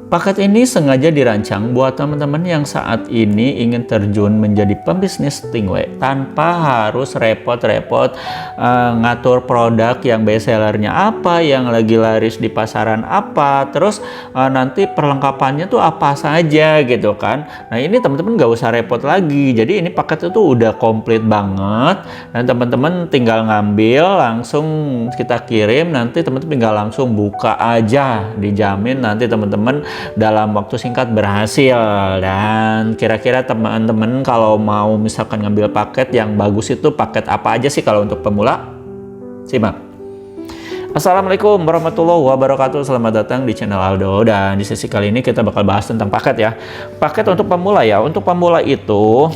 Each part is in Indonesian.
Paket ini sengaja dirancang buat teman-teman yang saat ini ingin terjun menjadi pembisnis Stingway tanpa harus repot-repot ngatur produk yang best sellernya apa, yang lagi laris di pasaran apa, terus nanti perlengkapannya tuh apa saja gitu kan. Nah ini teman-teman nggak usah repot lagi, jadi ini paket itu udah komplit banget dan teman-teman tinggal ngambil langsung kita kirim, nanti teman-teman tinggal langsung buka aja, dijamin nanti teman-teman dalam waktu singkat berhasil. Dan kira-kira teman-teman kalau mau misalkan ngambil paket yang bagus itu paket apa aja sih kalau untuk pemula? Simak. Assalamualaikum warahmatullahi wabarakatuh. Selamat datang di channel Aldo, dan di sesi kali ini kita bakal bahas tentang paket ya. Paket untuk pemula ya. Untuk pemula itu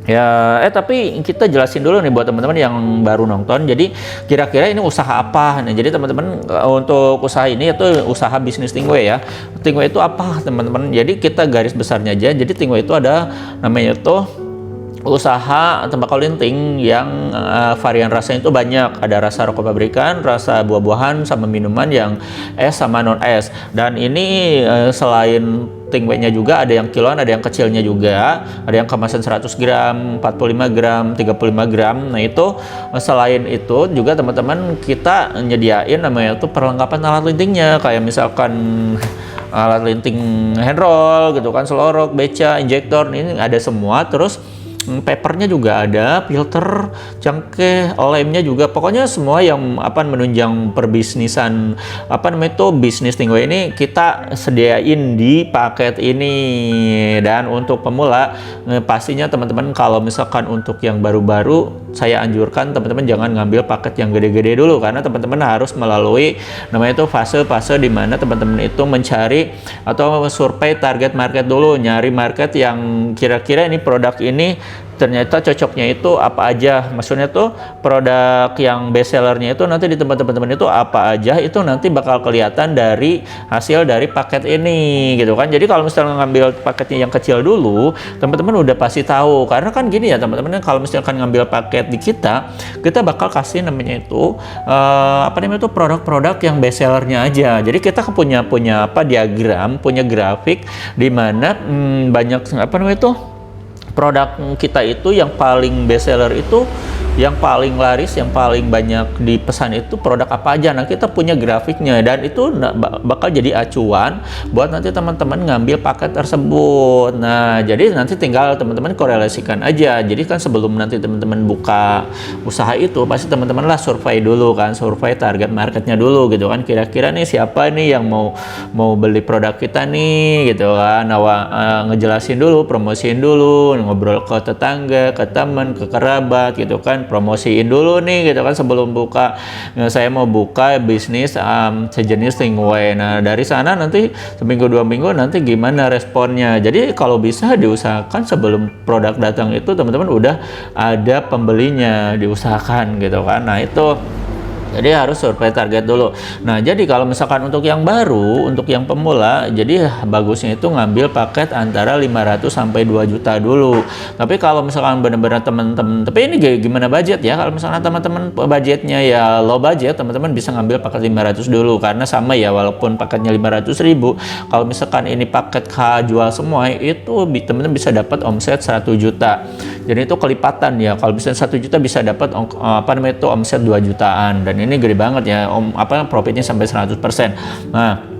ya, tapi kita jelasin dulu nih buat teman-teman yang baru nonton. Jadi kira-kira ini usaha apa? Nah, jadi teman-teman untuk usaha ini itu usaha bisnis Stingway ya. Stingway itu apa teman-teman? Jadi kita garis besarnya aja. Jadi Stingway itu ada namanya itu usaha tembakau linting yang varian rasanya itu banyak. Ada rasa rokok pabrikan, rasa buah-buahan, sama minuman yang es sama non es. Dan ini selain Stingway-nya juga ada yang kiloan, ada yang kecilnya juga, ada yang kemasan 100 gram, 45 gram, 35 gram. Nah itu selain itu juga teman-teman kita nyediain namanya itu perlengkapan alat lintingnya, kayak misalkan alat linting handroll gitu kan, selorok, beca, injektor, ini ada semua. Terus papernya juga ada, filter, cangkeh, lemnya juga, pokoknya semua yang menunjang perbisnisan bisnis Stingway ini kita sediain di paket ini. Dan untuk pemula pastinya teman-teman kalau misalkan untuk yang baru-baru saya anjurkan teman-teman jangan ngambil paket yang gede-gede dulu, karena teman-teman harus melalui namanya itu fase-fase di mana teman-teman itu mencari atau survei target market dulu, nyari market yang kira-kira ini produk ini ternyata cocoknya itu apa aja. Maksudnya tuh produk yang best sellernya itu nanti di tempat teman-teman itu apa aja, itu nanti bakal kelihatan dari hasil dari paket ini gitu kan. Jadi kalau misalnya ngambil paketnya yang kecil dulu, teman-teman udah pasti tahu, karena kan gini ya teman-teman, kalau misalkan ngambil paket di kita bakal kasih namanya itu produk-produk yang best sellernya aja. Jadi kita punya diagram, punya grafik di mana banyak produk kita itu yang paling best seller itu, yang paling laris, yang paling banyak dipesan itu produk apa aja. Nah kita punya grafiknya, dan itu bakal jadi acuan buat nanti teman-teman ngambil paket tersebut. Nah jadi nanti tinggal teman-teman korelasikan aja. Jadi kan sebelum nanti teman-teman buka usaha itu pasti teman-teman lah survei dulu kan, survei target marketnya dulu gitu kan, kira-kira nih siapa nih yang mau beli produk kita nih gitu kan. Ngejelasin dulu, promosiin dulu, ngobrol ke tetangga, ke teman, ke kerabat gitu kan, promosiin dulu nih gitu kan sebelum buka. Saya mau buka bisnis sejenis Stingway. Nah dari sana nanti seminggu 2 minggu nanti gimana responnya. Jadi kalau bisa diusahakan sebelum produk datang itu teman-teman udah ada pembelinya, diusahakan gitu kan. Nah itu jadi harus survei target dulu. Nah jadi kalau misalkan untuk yang baru, untuk yang pemula, jadi bagusnya itu ngambil paket antara 500 sampai 2 juta dulu. Tapi kalau misalkan benar-benar teman-teman, tapi ini gimana budget ya, kalau misalkan teman-teman budgetnya ya low budget, teman-teman bisa ngambil paket 500 dulu, karena sama ya, walaupun paketnya 500.000, kalau misalkan ini paket K jual semua, itu teman-teman bisa dapat omset 1 juta. Jadi itu kelipatan ya, kalau bisa 1 juta bisa dapat omset 2 jutaan, dan ini gede banget ya, profitnya sampai 100%. Nah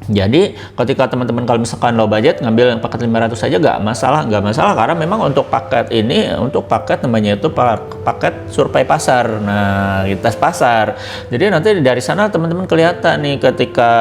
jadi ketika teman-teman kalau misalkan low budget ngambil yang paket 500 saja nggak masalah, karena memang untuk paket ini, untuk paket namanya itu paket survei pasar. Nah tes pasar, jadi nanti dari sana teman-teman kelihatan nih ketika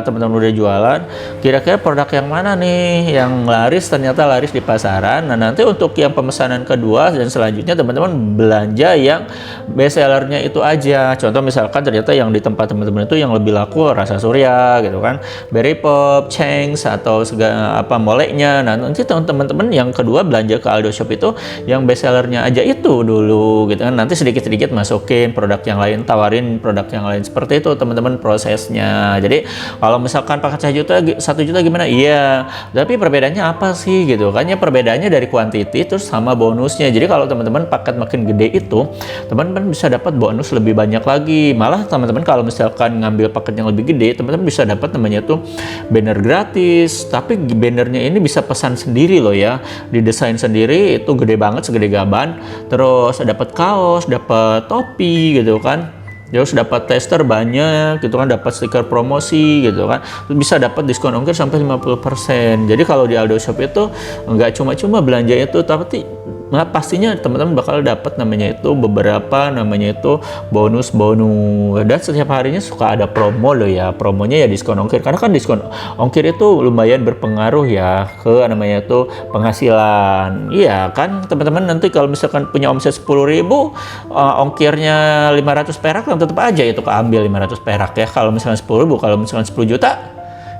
teman-teman udah jualan, kira-kira produk yang mana nih yang laris, ternyata laris di pasaran. Nah nanti untuk yang pemesanan kedua dan selanjutnya teman-teman belanja yang best sellernya itu aja. Contoh misalkan ternyata yang di tempat teman-teman itu yang lebih laku rasa surya gitu kan, Berry Pop, Chengs, atau segala moleknya. Nah nanti teman-teman yang kedua belanja ke Aldo Shop itu yang best sellernya aja itu dulu gitu kan. Nanti sedikit-sedikit masukin produk yang lain, tawarin produk yang lain, seperti itu teman-teman prosesnya. Jadi kalau misalkan paket 1 juta gimana? Iya, tapi perbedaannya apa sih gitu kan ya? Perbedaannya dari kuantiti terus sama bonusnya. Jadi kalau teman-teman paket makin gede itu teman-teman bisa dapat bonus lebih banyak lagi. Malah teman-teman kalau misalkan ngambil paket yang lebih gede, teman-teman bisa dapat namanya itu banner gratis, tapi bannernya ini bisa pesan sendiri loh ya, didesain sendiri, itu gede banget, segede gaban, terus dapat kaos, dapat topi gitu kan, terus dapat tester banyak gitu kan, dapat stiker promosi gitu kan, terus bisa dapat diskon ongkir sampai 50%. Jadi kalau di Aldo Shop itu nggak cuma-cuma belanja itu, tapi pastinya teman-teman bakal dapat namanya itu beberapa namanya itu bonus, dan setiap harinya suka ada promo loh ya. Promonya ya diskon ongkir, karena kan diskon ongkir itu lumayan berpengaruh ya ke namanya itu penghasilan. Iya kan teman-teman, nanti kalau misalkan punya omset 10.000, ongkirnya 500 perak, kan tetap aja itu keambil 500 perak ya. Kalau misalkan 10.000, kalau misalkan 10 juta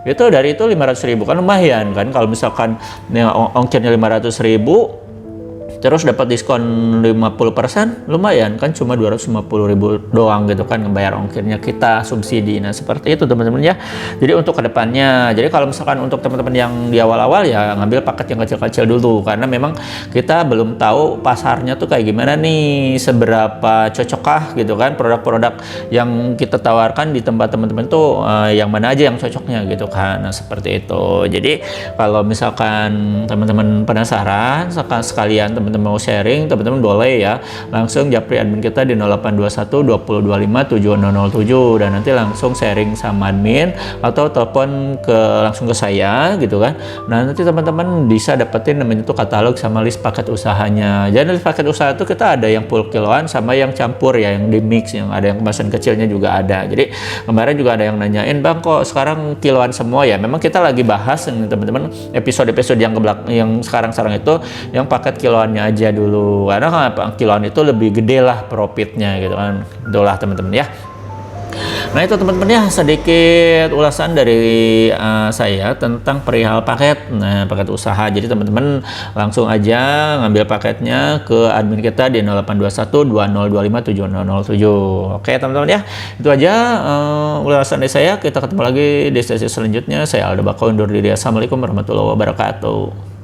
itu dari itu 500.000 kan lumayan kan. Kalau misalkan ya, ongkirnya 500.000 terus dapat diskon 50%, lumayan kan, cuma 250.000 doang gitu kan ngebayar ongkirnya kita subsidi. Nah seperti itu teman-teman ya. Jadi untuk kedepannya, jadi kalau misalkan untuk teman-teman yang di awal-awal ya ngambil paket yang kecil-kecil dulu, karena memang kita belum tahu pasarnya tuh kayak gimana nih, seberapa cocokkah gitu kan produk-produk yang kita tawarkan di tempat teman-teman tuh yang mana aja yang cocoknya gitu kan. Nah seperti itu. Jadi kalau misalkan teman-teman penasaran sekalian teman-teman mau sharing, teman-teman boleh ya langsung japri admin kita di 0821 2025 7007, dan nanti langsung sharing sama admin atau telepon langsung ke saya gitu kan. Nah nanti teman-teman bisa dapetin namanya itu katalog sama list paket usahanya. Jadi list paket usaha itu kita ada yang full kiloan sama yang campur ya, yang di mix, yang ada yang kemasan kecilnya juga ada. Jadi kemarin juga ada yang nanyain, Bang kok sekarang kiloan semua ya? Memang kita lagi bahas teman-teman episode-episode yang sekarang itu yang paket kiloannya aja dulu, karena kan kiloan itu lebih gede lah profitnya gitu kan. Itulah teman-teman ya. Nah itu teman-teman ya, sedikit ulasan dari saya tentang perihal paket. Nah paket usaha, jadi teman-teman langsung aja ngambil paketnya ke admin kita di 0821 2025 7007. Oke teman-teman ya, itu aja ulasan dari saya. Kita ketemu lagi di sesi selanjutnya. Saya Aldo Bako undur diri. Assalamualaikum warahmatullahi wabarakatuh.